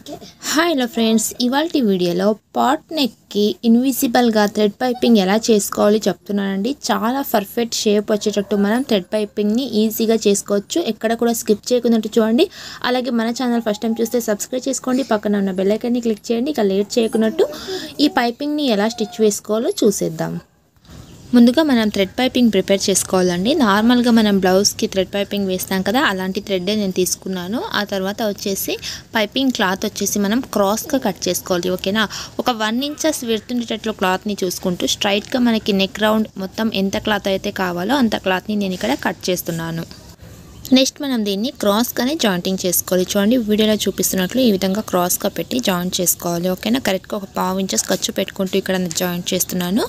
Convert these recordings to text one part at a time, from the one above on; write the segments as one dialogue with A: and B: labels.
A: Hi hello friends, ఇవాల్టి వీడియోలో pot నెక్కి ఇన్విజిబుల్గా థ్రెడ్ పైపింగ్ ఎలా చేసుకోవాలి చెప్తున్నానండి. చాలా పర్ఫెక్ట్ షేప్ వచ్చేటట్టు మనం థ్రెడ్ పైపింగ్ని ఈజీగా చేసుకోవచ్చు. ఎక్కడ కూడా స్కిప్ చేయకుండా చూడండి. అలాగే మన ఛానల్ ఫస్ట్ టైం చూస్తే సబ్స్క్రైబ్ చేసుకోండి, పక్కన ఉన్న బెల్ ఐకాన్ని క్లిక్ చేయండి. ఇక లేట్ చేయకున్నట్టు ఈ పైపింగ్ని ఎలా స్టిచ్ వేసుకోవాలో చూసేద్దాం. ముందుగా మనం థ్రెడ్ పైపింగ్ ప్రిపేర్ చేసుకోవాలండి. నార్మల్గా మనం బ్లౌజ్కి థ్రెడ్ పైపింగ్ వేస్తాం కదా, అలాంటి థ్రెడ్డే నేను తీసుకున్నాను. ఆ తర్వాత వచ్చేసి పైపింగ్ క్లాత్ వచ్చేసి మనం క్రాస్గా కట్ చేసుకోవాలి. ఓకేనా, ఒక 1 ఇంచెస్ విడుతుండేటట్లు క్లాత్ని చూసుకుంటూ స్ట్రైట్గా మనకి నెక్ రౌండ్ మొత్తం ఎంత క్లాత్ అయితే కావాలో అంత క్లాత్ని నేను ఇక్కడ కట్ చేస్తున్నాను. నెక్స్ట్ మనం దీన్ని క్రాస్గానే జాయింటింగ్ చేసుకోవాలి. చూడండి, వీడియోలో చూపిస్తున్నట్లు ఈ విధంగా క్రాస్గా పెట్టి జాయింట్ చేసుకోవాలి. ఓకేనా, కరెక్ట్గా ఒక 1/2 ఇంచెస్ ఖర్చు పెట్టుకుంటూ ఇక్కడ జాయింట్ చేస్తున్నాను.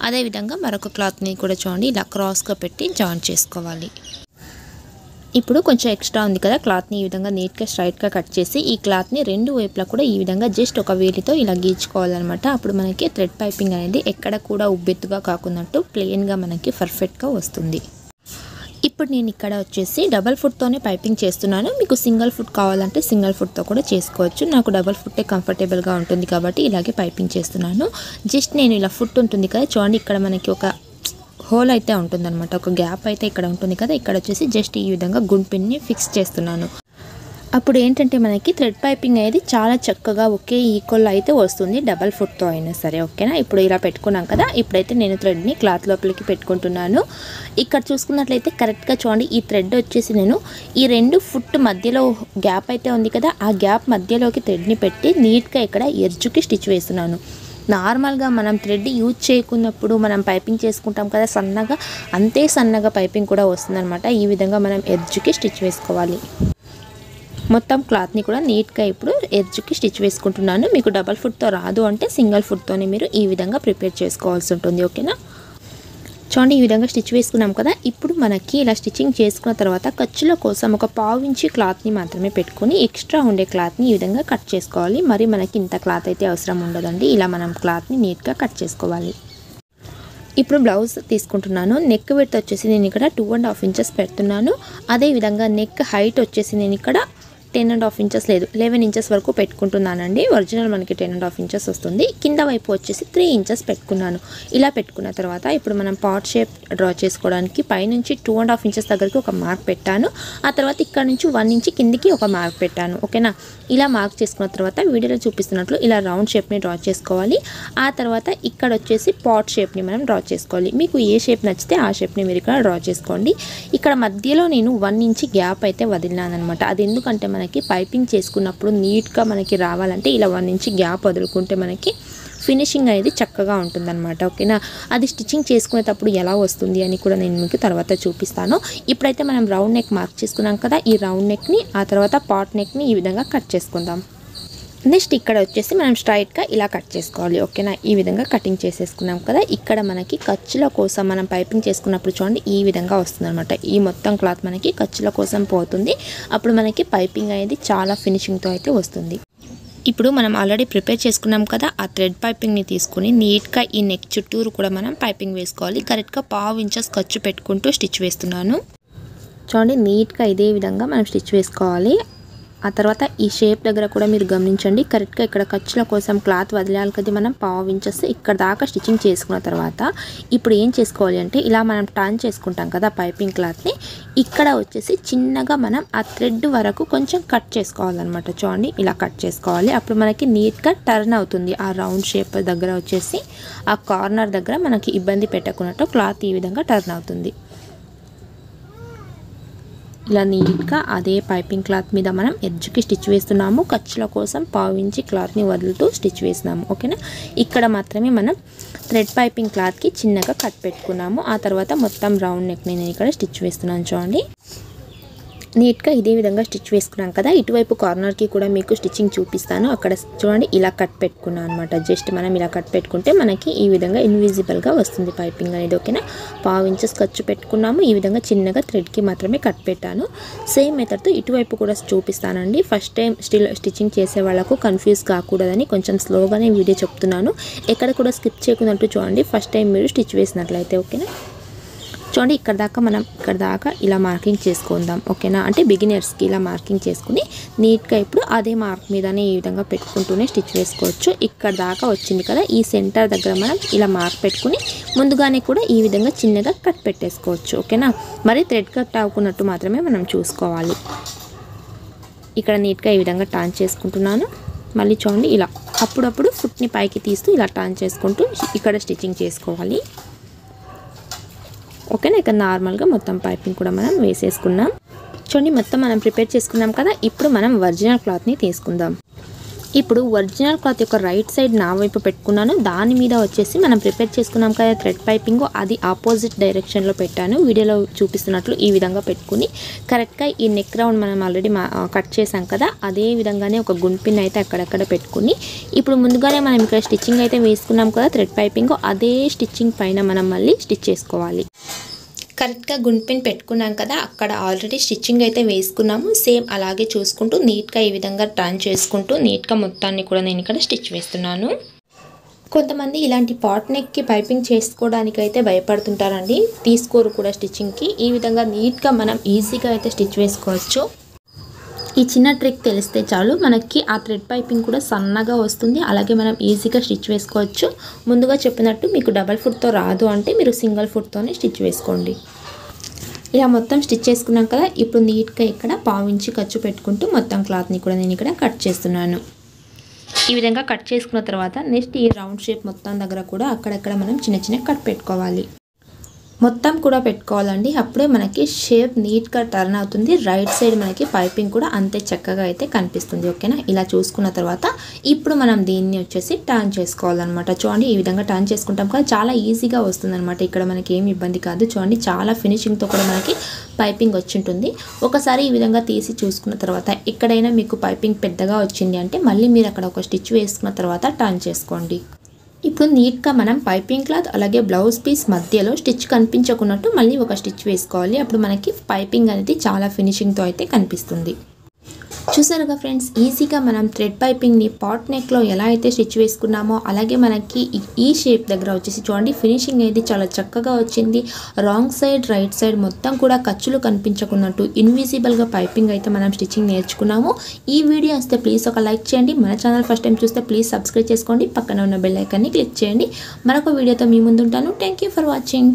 A: అదేవిధంగా మరొక క్లాత్ని కూడా చూడండి ఇలా క్రాస్గా పెట్టి జాయింట్ చేసుకోవాలి. ఇప్పుడు కొంచెం ఎక్స్ట్రా ఉంది కదా, క్లాత్ని ఈ విధంగా నీట్గా స్ట్రైట్గా కట్ చేసి ఈ క్లాత్ని 2 వైపులా కూడా ఈ విధంగా జస్ట్ ఒక వేలితో ఇలా గీచుకోవాలన్నమాట. అప్పుడు మనకి థ్రెడ్ పైపింగ్ అనేది ఎక్కడ కూడా ఉబ్బెత్తుగా కాకున్నట్టు ప్లెయిన్గా మనకి పర్ఫెక్ట్గా వస్తుంది. ఇప్పుడు నేను ఇక్కడ వచ్చేసి డబల్ ఫుట్తోనే పైపింగ్ చేస్తున్నాను. మీకు సింగిల్ ఫుట్ కావాలంటే సింగిల్ ఫుట్తో కూడా చేసుకోవచ్చు. నాకు డబల్ ఫుట్టే కంఫర్టబుల్గా ఉంటుంది కాబట్టి ఇలాగే పైపింగ్ చేస్తున్నాను. జస్ట్ నేను ఇలా ఫుట్ ఉంటుంది కదా, చూడండి ఇక్కడ మనకి ఒక హోల్ అయితే ఉంటుందన్నమాట, ఒక గ్యాప్ అయితే ఇక్కడ ఉంటుంది కదా, ఇక్కడ వచ్చేసి జస్ట్ ఈ విధంగా గుండు పిన్ని ఫిక్స్ చేస్తున్నాను. అప్పుడు ఏంటంటే మనకి థ్రెడ్ పైపింగ్ అనేది చాలా చక్కగా ఒకే ఈక్వల్ అయితే వస్తుంది, డబల్ ఫుట్తో అయినా సరే. ఓకేనా, ఇప్పుడు ఇలా పెట్టుకున్నాం కదా, ఇప్పుడైతే నేను థ్రెడ్ని క్లాత్ లోపలికి పెట్టుకుంటున్నాను. ఇక్కడ చూసుకున్నట్లయితే కరెక్ట్గా చూడండి, ఈ థ్రెడ్ వచ్చేసి నేను ఈ 2 ఫుట్ మధ్యలో గ్యాప్ అయితే ఉంది కదా, ఆ గ్యాప్ మధ్యలోకి థ్రెడ్ని పెట్టి నీట్గా ఇక్కడ ఎడ్జ్కి స్టిచ్ వేస్తున్నాను. నార్మల్గా మనం థ్రెడ్ యూజ్ చేయకున్నప్పుడు మనం పైపింగ్ చేసుకుంటాం కదా సన్నగా, అంతే సన్నగా పైపింగ్ కూడా వస్తుందన్నమాట. ఈ విధంగా మనం ఎడ్జ్కి స్టిచ్ వేసుకోవాలి. మొత్తం క్లాత్ని కూడా నీట్గా ఇప్పుడు ఎడ్జ్కి స్టిచ్ వేసుకుంటున్నాను. మీకు డబల్ ఫుట్తో రాదు అంటే సింగిల్ ఫుట్తోనే మీరు ఈ విధంగా ప్రిపేర్ చేసుకోవాల్సి ఉంటుంది. ఓకేనా, చూడండి ఈ విధంగా స్టిచ్ వేసుకున్నాం కదా. ఇప్పుడు మనకి ఇలా స్టిచ్చింగ్ చేసుకున్న తర్వాత ఖర్చుల కోసం ఒక 1/2 ఇంచ్ క్లాత్ని మాత్రమే పెట్టుకొని ఎక్స్ట్రా ఉండే క్లాత్ని ఈ విధంగా కట్ చేసుకోవాలి. మరి మనకి ఇంత క్లాత్ అయితే అవసరం ఉండదండి. ఇలా మనం క్లాత్ని నీట్గా కట్ చేసుకోవాలి. ఇప్పుడు బ్లౌజ్ తీసుకుంటున్నాను. నెక్ విడ్త్ వచ్చేసి నేను ఇక్కడ 2.5 ఇంచెస్ పెడుతున్నాను. అదేవిధంగా నెక్ హైట్ వచ్చేసి నేను ఇక్కడ 10.5 ఇంచెస్ లేదు 11 ఇంచెస్ వరకు పెట్టుకుంటున్నానండి. ఒరిజినల్ మనకి 10.5 ఇంచెస్ వస్తుంది. కింద వైపు వచ్చేసి 3 ఇంచెస్ పెట్టుకున్నాను. ఇలా పెట్టుకున్న తర్వాత ఇప్పుడు మనం పాట్ షేప్ డ్రా చేసుకోవడానికి పైనుంచి 2.5 ఇంచెస్ దగ్గరికి ఒక మార్క్ పెట్టాను. ఆ తర్వాత ఇక్కడ నుంచి 1 ఇంచ్ కిందికి ఒక మార్క్ పెట్టాను. ఓకేనా, ఇలా మార్క్ చేసుకున్న తర్వాత వీడియోలో చూపిస్తున్నట్లు ఇలా రౌండ్ షేప్ని డ్రా చేసుకోవాలి. ఆ తర్వాత ఇక్కడ వచ్చేసి పాట్ షేప్ని మనం డ్రా చేసుకోవాలి. మీకు ఏ షేప్ నచ్చితే ఆ షేప్ని మీరు ఇక్కడ డ్రా చేసుకోండి. ఇక్కడ మధ్యలో నేను 1 ఇంచ్ గ్యాప్ అయితే వదిలినాను అనమాట. అది ఎందుకంటే మనకి పైపింగ్ చేసుకున్నప్పుడు నీట్గా మనకి రావాలంటే ఇలా 1 ఇంచ్ గ్యాప్ వదులుకుంటే మనకి ఫినిషింగ్ అనేది చక్కగా ఉంటుందన్నమాట. ఓకేనా, అది స్టిచ్చింగ్ చేసుకునేటప్పుడు ఎలా వస్తుంది అని కూడా నేను మీకు తర్వాత చూపిస్తాను. ఇప్పుడైతే మనం రౌండ్ నెక్ మార్క్ చేసుకున్నాం కదా, ఈ రౌండ్ నెక్ని ఆ తర్వాత పాట్ నెక్ని ఈ విధంగా కట్ చేసుకుందాం. నెక్స్ట్ ఇక్కడ వచ్చేసి మనం స్ట్రైట్గా ఇలా కట్ చేసుకోవాలి. ఓకేనా, ఈ విధంగా కటింగ్ చేసేసుకున్నాం కదా. ఇక్కడ మనకి ఖర్చుల కోసం మనం పైపింగ్ చేసుకున్నప్పుడు చూడండి ఈ విధంగా వస్తుంది అనమాట. ఈ మొత్తం క్లాత్ మనకి ఖర్చుల కోసం పోతుంది. అప్పుడు మనకి పైపింగ్ అనేది చాలా ఫినిషింగ్తో అయితే వస్తుంది. ఇప్పుడు మనం ఆల్రెడీ ప్రిపేర్ చేసుకున్నాం కదా, ఆ థ్రెడ్ పైపింగ్ని తీసుకుని నీట్గా ఈ నెక్ చుట్టూరు కూడా మనం పైపింగ్ వేసుకోవాలి. కరెక్ట్గా 1/2 ఇంచెస్ ఖర్చు పెట్టుకుంటూ స్టిచ్ వేస్తున్నాను. చూడండి నీట్గా ఇదే విధంగా మనం స్టిచ్ వేసుకోవాలి. ఆ తర్వాత ఈ షేప్ దగ్గర కూడా మీరు గమనించండి, కరెక్ట్గా ఇక్కడ ఖర్చుల కోసం క్లాత్ వదిలేయాలి కదా మనం 1/2 ఇంచెస్ ఇక్కడ దాకా స్టిచ్చింగ్ చేసుకున్న తర్వాత ఇప్పుడు ఏం చేసుకోవాలి అంటే ఇలా మనం టర్న్ చేసుకుంటాం కదా పైపింగ్ క్లాత్ని, ఇక్కడ వచ్చేసి చిన్నగా మనం ఆ థ్రెడ్ వరకు కొంచెం కట్ చేసుకోవాలన్నమాట. చూడండి ఇలా కట్ చేసుకోవాలి. అప్పుడు మనకి నీట్గా టర్న్ అవుతుంది. ఆ రౌండ్ షేప్ దగ్గర వచ్చేసి ఆ కార్నర్ దగ్గర మనకి ఇబ్బంది పెట్టకున్నట్టు క్లాత్ ఈ విధంగా టర్న్ అవుతుంది. ఇలా నీట్గా అదే పైపింగ్ క్లాత్ మీద మనం ఎడ్జ్కి స్టిచ్ వేస్తున్నాము. ఖర్చుల కోసం 1/2 ఇంచ్ క్లాత్ని వదులుతూ స్టిచ్ వేసినాము. ఓకేనా, ఇక్కడ మాత్రమే మనం థ్రెడ్ పైపింగ్ క్లాత్కి చిన్నగా కట్ పెట్టుకున్నాము. ఆ తర్వాత మొత్తం రౌండ్ నెక్ని నేను ఇక్కడ స్టిచ్ వేస్తున్నాను. చూడండి నీట్గా ఇదే విధంగా స్టిచ్ వేసుకున్నాం కదా. ఇటువైపు కార్నర్కి కూడా మీకు స్టిచ్చింగ్ చూపిస్తాను. అక్కడ చూడండి ఇలా కట్ పెట్టుకున్నాను అనమాట. జస్ట్ మనం ఇలా కట్ పెట్టుకుంటే మనకి ఈ విధంగా ఇన్విజిబుల్గా వస్తుంది పైపింగ్ అనేది. ఓకేనా, 1/2 ఇంచెస్ ఖర్చు పెట్టుకున్నాము. ఈ విధంగా చిన్నగా థ్రెడ్కి మాత్రమే కట్ పెట్టాను. సేమ్ మెథడ్తో ఇటువైపు కూడా చూపిస్తానండి. ఫస్ట్ టైం స్టిచ్చింగ్ చేసే వాళ్ళకు కన్ఫ్యూజ్ కాకూడదని కొంచెం స్లోగానే వీడియో చెప్తున్నాను. ఎక్కడ కూడా స్కిప్ చేయకుండా చూడండి ఫస్ట్ టైం మీరు స్టిచ్ వేసినట్లయితే. ఓకేనా, చూడండి ఇక్కడ దాకా ఇలా మార్కింగ్ చేసుకుందాం, ఓకేనా. అంటే బిగినర్స్కి ఇలా మార్కింగ్ చేసుకుని నీట్గా ఇప్పుడు అదే మార్క్ మీదనే ఈ విధంగా పెట్టుకుంటూనే స్టిచ్ వేసుకోవచ్చు. ఇక్కడ దాకా వచ్చింది కదా, ఈ సెంటర్ దగ్గర మనం ఇలా మార్క్ పెట్టుకుని ముందుగానే కూడా ఈ విధంగా చిన్నగా కట్ పెట్టేసుకోవచ్చు, ఓకేనా. మరి థ్రెడ్ కట్ అవ్వకున్నట్టు మాత్రమే మనం చూసుకోవాలి. ఇక్కడ నీట్గా ఈ విధంగా టర్న్ చేసుకుంటున్నాను. మళ్ళీ చూడండి ఇలా అప్పుడప్పుడు ఫుట్ని పైకి తీస్తూ ఇలా టర్న్ చేసుకుంటూ ఇక్కడ స్టిచ్చింగ్ చేసుకోవాలి, ఓకేనా. ఇక్కడ నార్మల్గా మొత్తం పైపింగ్ కూడా మనం వేసేసుకున్నాం. చూడండి మొత్తం మనం ప్రిపేర్ చేసుకున్నాం కదా. ఇప్పుడు మనం ఒరిజినల్ క్లాత్ని తీసుకుందాం. ఇప్పుడు ఒరిజినల్ క్లాత్ యొక్క రైట్ సైడ్ నా వైపు పెట్టుకున్నాను. దాని మీద వచ్చేసి మనం ప్రిపేర్ చేసుకున్నాం కదా థ్రెడ్ పైపింగ్, అది ఆపోజిట్ డైరెక్షన్లో పెట్టాను. వీడియోలో చూపిస్తున్నట్లు ఈ విధంగా పెట్టుకుని కరెక్ట్గా ఈ నెక్ రౌండ్ మనం ఆల్రెడీ కట్ చేసాం కదా, అదే విధంగానే ఒక గుంపిన్ అయితే అక్కడక్కడ పెట్టుకుని ఇప్పుడు ముందుగానే మనం ఇక్కడ స్టిచ్చింగ్ అయితే వేసుకున్నాం కదా థ్రెడ్ పైపింగ్, అదే స్టిచ్చింగ్ పైన మనం మళ్ళీ స్టిచ్ చేసుకోవాలి. కరెక్ట్గా గుంపిన్ పెట్టుకున్నాం కదా, అక్కడ ఆల్రెడీ స్టిచ్చింగ్ అయితే వేసుకున్నాము. సేమ్ అలాగే చూసుకుంటూ నీట్గా ఈ విధంగా టర్న్ చేసుకుంటూ నీట్గా మొత్తాన్ని కూడా నేను ఇక్కడ స్టిచ్ వేస్తున్నాను. కొంతమంది ఇలాంటి పాట్ నెక్కి పైపింగ్ చేసుకోవడానికి అయితే భయపడుతుంటారండి, తీసుకోరు కూడా స్టిచ్చింగ్కి. ఈ విధంగా నీట్గా మనం ఈజీగా అయితే స్టిచ్ వేసుకోవచ్చు. ఈ చిన్న ట్రిక్ తెలిస్తే చాలు, మనకి ఆ థ్రెడ్ పైపింగ్ కూడా సన్నగా వస్తుంది, అలాగే మనం ఈజీగా స్టిచ్ వేసుకోవచ్చు. ముందుగా చెప్పినట్టు మీకు డబల్ ఫుట్తో రాదు అంటే మీరు సింగిల్ ఫుట్తోనే స్టిచ్ వేసుకోండి. ఇలా మొత్తం స్టిచ్ చేసుకున్నాం కదా, ఇప్పుడు నీట్గా ఇక్కడ పావించి ఖర్చు పెట్టుకుంటూ మొత్తం క్లాత్ని కూడా నేను ఇక్కడ కట్ చేస్తున్నాను. ఈ విధంగా కట్ చేసుకున్న తర్వాత నెక్స్ట్ ఈ రౌండ్ షేప్ మొత్తం దగ్గర కూడా అక్కడక్కడ మనం చిన్న చిన్న కట్ పెట్టుకోవాలి. మొత్తం కూడా పెట్టుకోవాలండి, అప్పుడే మనకి షేప్ నీట్గా టర్న్ అవుతుంది. రైట్ సైడ్ మనకి పైపింగ్ కూడా అంతే చక్కగా అయితే కనిపిస్తుంది, ఓకేనా. ఇలా చూసుకున్న తర్వాత ఇప్పుడు మనం దీన్ని వచ్చేసి టర్న్ చేసుకోవాలన్నమాట. చూడండి ఈ విధంగా టర్న్ చేసుకుంటాం కదా, చాలా ఈజీగా వస్తుంది అనమాట. ఇక్కడ మనకి ఏమి ఇబ్బంది కాదు. చూడండి చాలా ఫినిషింగ్తో కూడా మనకి పైపింగ్ వచ్చి ఉంటుంది. ఒకసారి ఈ విధంగా తీసి చూసుకున్న తర్వాత ఎక్కడైనా మీకు పైపింగ్ పెద్దగా వచ్చింది అంటే మళ్ళీ మీరు అక్కడ ఒక స్టిచ్ వేసుకున్న తర్వాత టర్న్ చేసుకోండి. ఇప్పుడు నీట్గా మనం పైపింగ్ క్లాత్ అలాగే బ్లౌజ్ పీస్ మధ్యలో స్టిచ్ కనిపించకున్నట్టు మళ్ళీ ఒక స్టిచ్ వేసుకోవాలి. అప్పుడు మనకి పైపింగ్ అనేది చాలా ఫినిషింగ్తో అయితే కనిపిస్తుంది. చూసారుగా ఫ్రెండ్స్, ఈజీగా మనం థ్రెడ్ పైపింగ్ని పాట్ నెక్లో ఎలా అయితే స్టిచ్ వేసుకున్నామో అలాగే మనకి ఈ షేప్ దగ్గర వచ్చేసి చూడండి ఫినిషింగ్ అయితే చాలా చక్కగా వచ్చింది. రాంగ్ సైడ్ రైట్ సైడ్ మొత్తం కూడా ఖర్చులు కనిపించకున్నట్టు ఇన్విజిబుల్గా పైపింగ్ అయితే మనం స్టిచ్చింగ్ నేర్చుకున్నాము. ఈ వీడియో వస్తే ప్లీజ్ ఒక లైక్ చేయండి. మన ఛానల్ ఫస్ట్ టైం చూస్తే ప్లీజ్ సబ్స్క్రైబ్ చేసుకోండి. పక్కన ఉన్న బెల్ ఐకాన్ని క్లిక్ చేయండి. మరొక వీడియోతో మీ ముందు ఉంటాను. Thank you for watching.